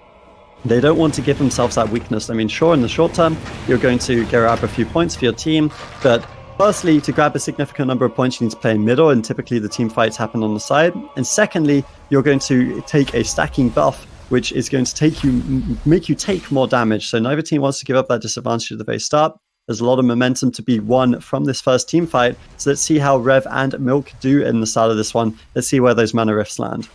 they don't want to give themselves that weakness. I mean, sure, in the short term, you're going to grab a few points for your team, but firstly, to grab a significant number of points, you need to play in middle, and typically the team fights happen on the side. And secondly, you're going to take a stacking buff, which is going to make you take more damage. So neither team wants to give up that disadvantage at the very start. There's a lot of momentum to be won from this first team fight. So let's see how Rev and Milk do in the start of this one. Let's see where those mana rifts land.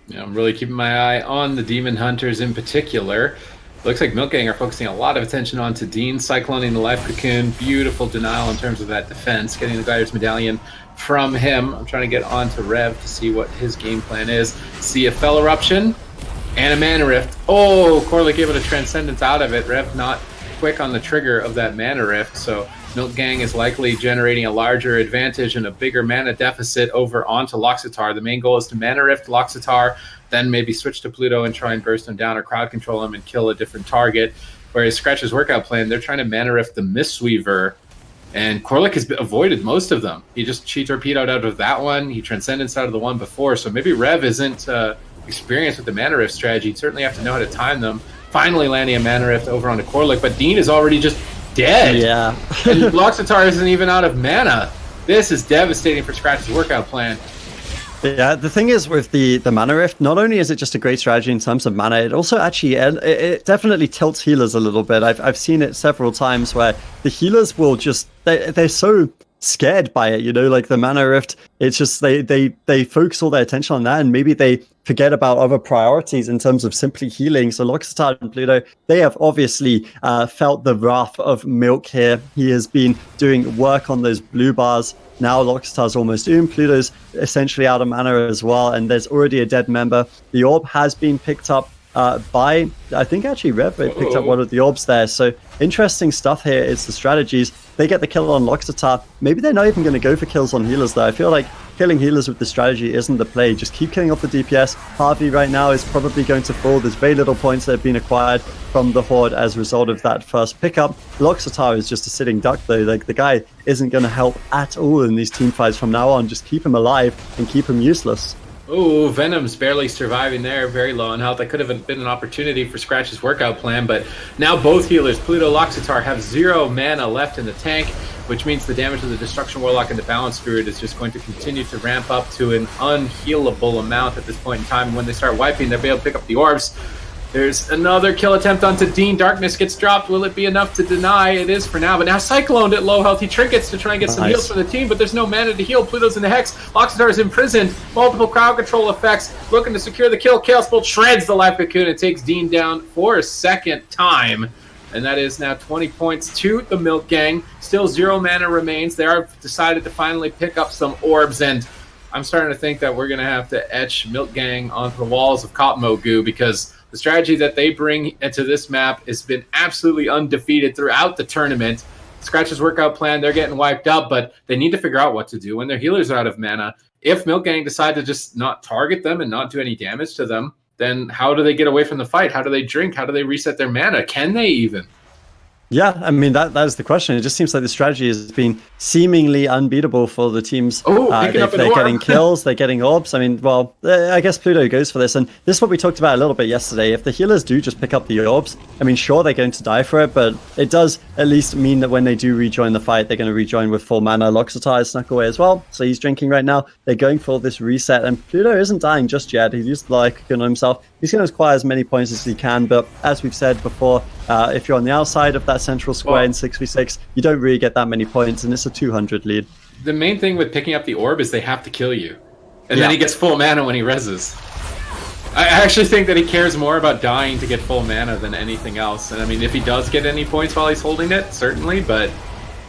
Yeah, I'm really keeping my eye on the Demon Hunters in particular. Looks like Milk Gang are focusing a lot of attention onto Dean, cycloning the Life Cocoon. Beautiful denial in terms of that defense, getting the Guider's Medallion from him. I'm trying to get onto Rev to see what his game plan is. See a Fell Eruption and a Mana Rift. Oh, Korlik able to Transcendence out of it. Rev not quick on the trigger of that Mana Rift, so Milk Gang is likely generating a larger advantage and a bigger mana deficit over onto Loxitar. The main goal is to Mana Rift Loxitar, then maybe switch to Pluto and try and burst him down or crowd control him and kill a different target. Whereas Skratchs' workout plan, they're trying to Mana Rift the Mistweaver, and Korlik has avoided most of them. He just Chi Torpedoed out of that one, he Transcendence out of the one before, so maybe Rev isn't experienced with the Mana Rift strategy. You'd certainly have to know how to time them. Finally landing a Mana Rift over onto Korlik, but Dean is already just dead. Yeah. And Loxitar isn't even out of mana. This is devastating for Skratchs' workout plan. Yeah, the thing is with the Mana Rift, not only is it just a great strategy in terms of mana, it also actually, it definitely tilts healers a little bit. I've seen it several times where the healers will just, they're so scared by it, you know, like the Mana Rift, it's just, they focus all their attention on that, and maybe they forget about other priorities in terms of simply healing. So Loxitar and Pluto, they have obviously felt the wrath of Milk here. He has been doing work on those blue bars. Now Loxitar's almost doomed. Pluto's essentially out of mana as well, and there's already a dead member. The orb has been picked up by, I think actually Rev picked up one of the orbs there. So interesting stuff here is the strategies. They get the kill on Loxitar. Maybe they're not even going to go for kills on healers though. I feel like killing healers with the strategy isn't the play. Just keep killing off the DPS. Harvey right now is probably going to fall. There's very little points that have been acquired from the Horde as a result of that first pickup. Loxitar is just a sitting duck though. Like, the guy isn't going to help at all in these team fights from now on. Just keep him alive and keep him useless. Oh, Venom's barely surviving there, very low on health. That could have been an opportunity for Skratchs' workout plan, but now both healers, Pluto, Loxitar, have 0 mana left in the tank, which means the damage of the Destruction Warlock and the Balance Druid is just going to continue to ramp up to an unhealable amount at this point in time. When they start wiping, they'll be able to pick up the orbs. There's another kill attempt onto Dean. Darkness gets dropped. Will it be enough to deny? It is for now, but now Cycloned at low health. He trinkets to try and get some heals for the team, but there's no mana to heal. Pluto's in the Hex. Loxitar is imprisoned. Multiple crowd control effects. Looking to secure the kill. Chaos Bolt shreds the Life Cocoon and takes Dean down for a second time. And that is now 20 points to the Milk Gang. Still 0 mana remains. They are decided to finally pick up some orbs, and I'm starting to think that we're going to have to etch Milk Gang onto the walls of Kotmogu, because the strategy that they bring into this map has been absolutely undefeated throughout the tournament. Skratchs' workout plan, they're getting wiped up, but they need to figure out what to do when their healers are out of mana. If Milk Gang decide to just not target them and not do any damage to them, then how do they get away from the fight? How do they drink? How do they reset their mana? Can they even? Yeah, I mean that is the question. It just seems like the strategy has been seemingly unbeatable for the teams. Picking up an they're orb. getting kills, they're getting orbs. I mean, well, I guess Pluto goes for this, and this is what we talked about a little bit yesterday. If the healers do just pick up the orbs, I mean, sure they're going to die for it, but it does at least mean that when they do rejoin the fight, they're going to rejoin with full mana. Loxatar is snuck away as well, so he's drinking right now. They're going for this reset, and Pluto isn't dying just yet. He used the Lycan on himself. He's going to acquire as many points as he can, but as we've said before, if you're on the outside of that central square in 6v6, you don't really get that many points, and it's a 200 lead. The main thing with picking up the orb is they have to kill you. And then he gets full mana when he reses. I actually think that he cares more about dying to get full mana than anything else. And I mean, if he does get any points while he's holding it, certainly, but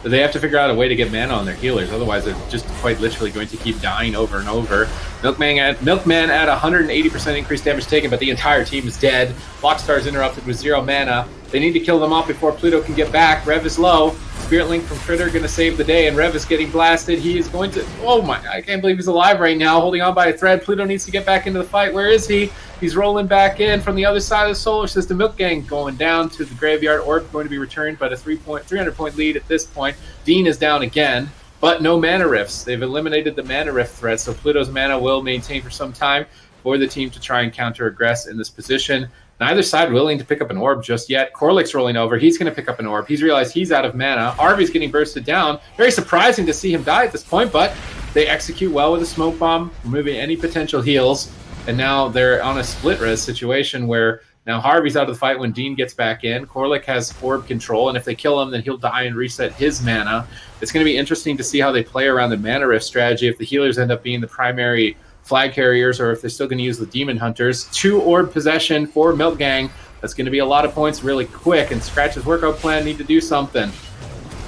they have to figure out a way to get mana on their healers. Otherwise, they're just quite literally going to keep dying over and over. Milkman at 180% increased damage taken, but the entire team is dead. Lockstar is interrupted with 0 mana. They need to kill them off before Pluto can get back. Rev is low. Spirit Link from Critter going to save the day, and Rev is getting blasted. He is going to... Oh my... I can't believe he's alive right now, holding on by a thread. Pluto needs to get back into the fight. Where is he? He's rolling back in from the other side of the solar system. Milk Gang going down to the graveyard. Orb going to be returned, but a 300-point lead at this point. Dean is down again, but no mana rifts. They've eliminated the mana rift threat, so Pluto's mana will maintain for some time for the team to try and counter-aggress in this position. Neither side willing to pick up an orb just yet. Korlik's rolling over. He's going to pick up an orb. He's realized he's out of mana. Harvey's getting bursted down. Very surprising to see him die at this point, but they execute well with a smoke bomb, removing any potential heals. And now they're on a split res situation where now Harvey's out of the fight when Dean gets back in. Korlik has orb control, and if they kill him, then he'll die and reset his mana. It's going to be interesting to see how they play around the mana rift strategy if the healers end up being the primary flag carriers or if they're still going to use the demon hunters. 2 orb possession for Milk Gang. That's going to be a lot of points really quick, and Skratch's workout plan need to do something.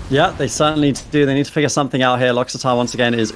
Yeah, they certainly do. They need to figure something out here. Loxatar, once again, is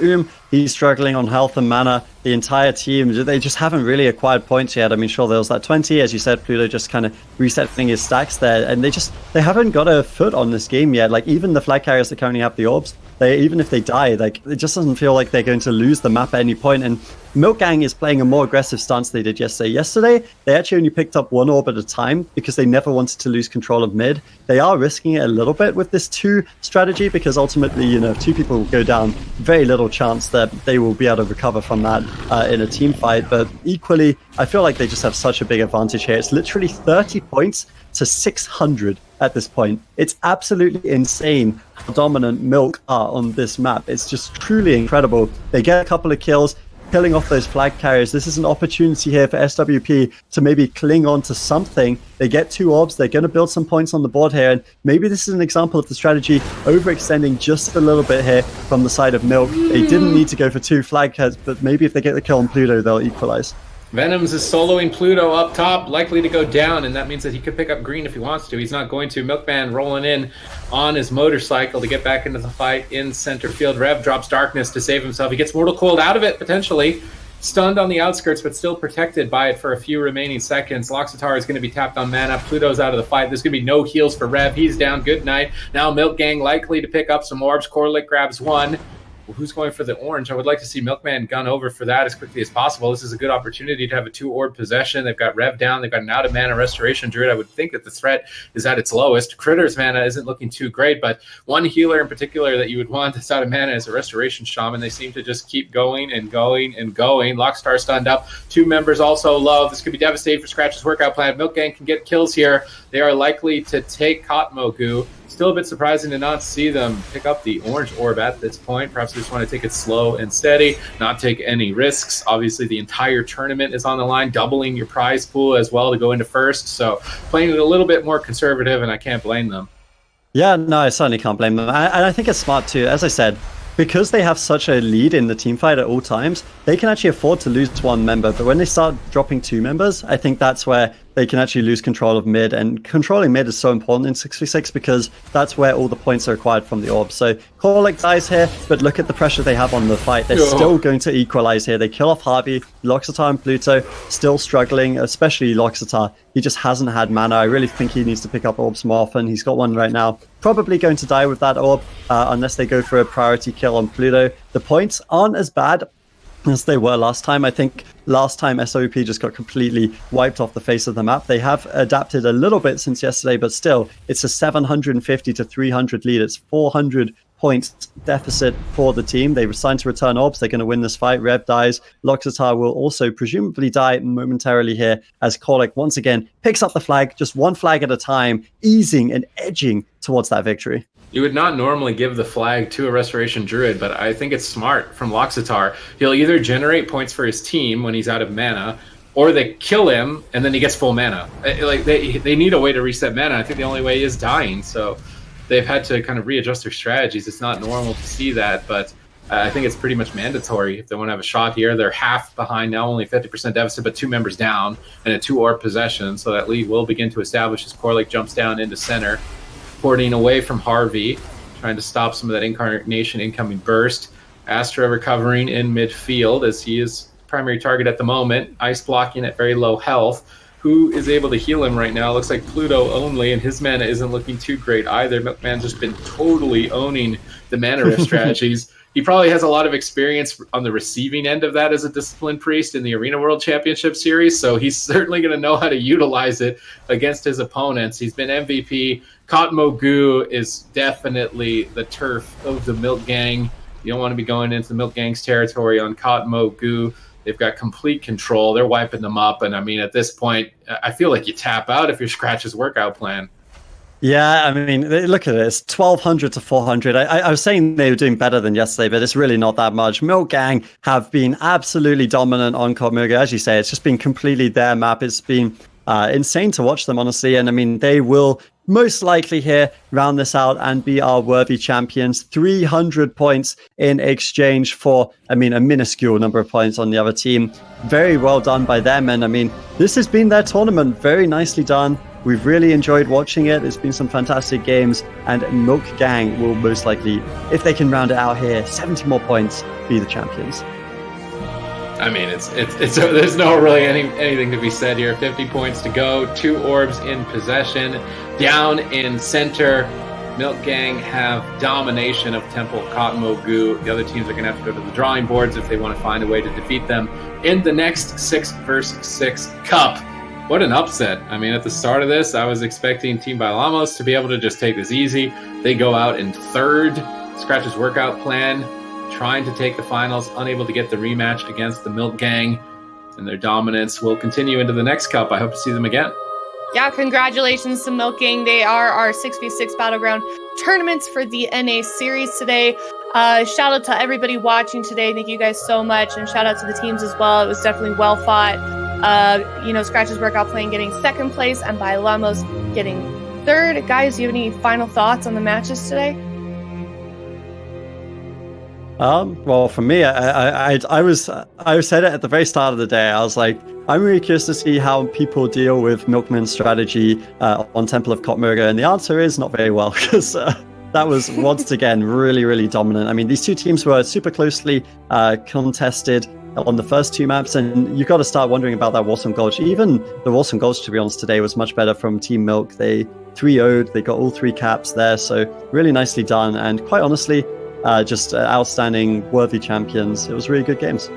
He's struggling on health and mana. The entire team, they just haven't really acquired points yet. I mean, sure, there was that 20. As you said, Pluto just kind of resetting his stacks there. And they haven't got a foot on this game yet. Like, even the flag carriers that currently have the orbs, even if they die, like, it just doesn't feel like they're going to lose the map at any point. And Milk Gang is playing a more aggressive stance they did yesterday. Yesterday, they actually only picked up 1 orb at a time because they never wanted to lose control of mid. They are risking it a little bit with this 2 strategy because ultimately, if 2 people go down, very little chance that they will be able to recover from that in a team fight. But equally, I feel like they just have such a big advantage here. It's literally 30 points to 600 at this point. It's absolutely insane how dominant Milk are on this map. It's just truly incredible. They get a couple of kills, killing off those flag carriers. This is an opportunity here for SWP to maybe cling on to something. They get 2 orbs. They're going to build some points on the board here. And maybe this is an example of the strategy overextending just a little bit here from the side of Milk. They didn't need to go for 2 flag carriers, but maybe if they get the kill on Pluto, they'll equalize. Venoms is soloing Pluto up top, likely to go down, and that means that he could pick up green if he wants to. He's not going to. Milkman rolling in on his motorcycle to get back into the fight in center field. Rev drops Darkness to save himself. He gets Mortal Cold out of it, potentially. Stunned on the outskirts, but still protected by it for a few remaining seconds. Loxatar is going to be tapped on mana. Pluto's out of the fight. There's going to be no heals for Rev. He's down. Good night. Now Milk Gang likely to pick up some orbs. Korlik grabs 1. Who's going for the orange? I would like to see Milkman gun over for that as quickly as possible. This is a good opportunity to have a 2 orb possession. They've got Rev down. They've got an out of mana restoration druid. I would think that the threat is at its lowest. Critter's mana isn't looking too great, but one healer in particular that you would want that's out of mana is a restoration shaman. They seem to just keep going and going and going. Lockstar stunned up. 2 members also low. This could be devastating for Skratch's workout plan. Milk Gang can get kills here. They are likely to take Kotmogu. Still a bit surprising to not see them pick up the orange orb at this point. Perhaps they just want to take it slow and steady, not take any risks. Obviously, the entire tournament is on the line, doubling your prize pool as well to go into first. So playing it a little bit more conservative, and I can't blame them. Yeah, no, I certainly can't blame them. And I think it's smart too. As I said, because they have such a lead in the team fight at all times, they can actually afford to lose 1 member. But when they start dropping 2 members, I think that's where they can actually lose control of mid. And controlling mid is so important in 6v6 because that's where all the points are acquired from the orb. So Korlik dies here, but look at the pressure they have on the fight. They're still going to equalize here. They kill off Harvey. Loxatar and Pluto still struggling, especially Loxatar. He just hasn't had mana. I really think he needs to pick up orbs more often. He's got 1 right now. Probably going to die with that orb unless they go for a priority kill on Pluto. The points aren't as bad as they were last time. I think last time SOP just got completely wiped off the face of the map. They have adapted a little bit since yesterday, but still, it's a 750 to 300 lead. It's 400 points deficit for the team. They signed to return orbs. They're going to win this fight. Rev dies. Loxatar will also presumably die momentarily here as Korlik once again picks up the flag, just one flag at a time, easing and edging towards that victory. You would not normally give the flag to a Restoration Druid, but I think it's smart from Loxatar. He'll either generate points for his team when he's out of mana, or they kill him and then he gets full mana. Like they need a way to reset mana. I think the only way is dying. So they've had to kind of readjust their strategies. It's not normal to see that, but I think it's pretty much mandatory if they want to have a shot here. They're half behind now, only 50% deficit, but 2 members down and a 2-orb possession. So that lead will begin to establish as Korlik jumps down into center, porting away from Harvey, trying to stop some of that Incarnation incoming burst. Astra recovering in midfield as he is primary target at the moment. Ice blocking at very low health. Who is able to heal him right now? Looks like Pluto only, and his mana isn't looking too great either. Milkman's just been totally owning the mana rift strategies. He probably has a lot of experience on the receiving end of that as a Discipline Priest in the Arena World Championship Series, so he's certainly going to know how to utilize it against his opponents. He's been MVP. Kotmogu is definitely the turf of the Milk Gang. You don't want to be going into the Milk Gang's territory on Kotmogu. They've got complete control. They're wiping them up, and I mean, at this point, I feel like you tap out if you're Skratch's workout plan. Yeah, I mean, look at this, 1,200 to 400. I was saying they were doing better than yesterday, but it's really not that much. Milk Gang have been absolutely dominant on Kotmogu. As you say, it's just been completely their map. It's been insane to watch them, honestly. And I mean, they will most likely here round this out and be our worthy champions. 300 points in exchange for, I mean, a minuscule number of points on the other team. Very well done by them. And I mean, this has been their tournament. Very nicely done. We've really enjoyed watching it. It's been some fantastic games, and Milk Gang will most likely, if they can round it out here, 70 more points, be the champions. I mean, it's there's no really anything to be said here. 50 points to go, 2 orbs in possession, down in center. Milk Gang have domination of Temple Kotmogu. The other teams are going to have to go to the drawing boards if they want to find a way to defeat them in the next 6v6 Cup. What an upset. I mean, at the start of this, I was expecting Team Bailamos to be able to just take this easy. They go out in third. Skratch's workout plan, trying to take the finals, unable to get the rematch against the Milk Gang. And their dominance will continue into the next cup. I hope to see them again. Yeah, congratulations to Milk Gang. They are our 6v6 Battleground tournaments for the NA series today. Shout out to everybody watching today. Thank you guys so much. And shout out to the teams as well. It was definitely well fought. Skratch's workout plan getting second place and Bailamos getting third. Guys, do you have any final thoughts on the matches today? Well, for me, I said it at the very start of the day. I was like, I'm really curious to see how people deal with Milkman's strategy on Temple of Kotmogu, and the answer is not very well, because that was once again really, really dominant. I mean, these two teams were super closely contested on the first 2 maps, and you got to start wondering about that Warsong Gulch. Even the Warsong Gulch, to be honest, today was much better from Team Milk. They 3-0'd, they got all 3 caps there, so really nicely done, and quite honestly, just outstanding, worthy champions. It was really good games.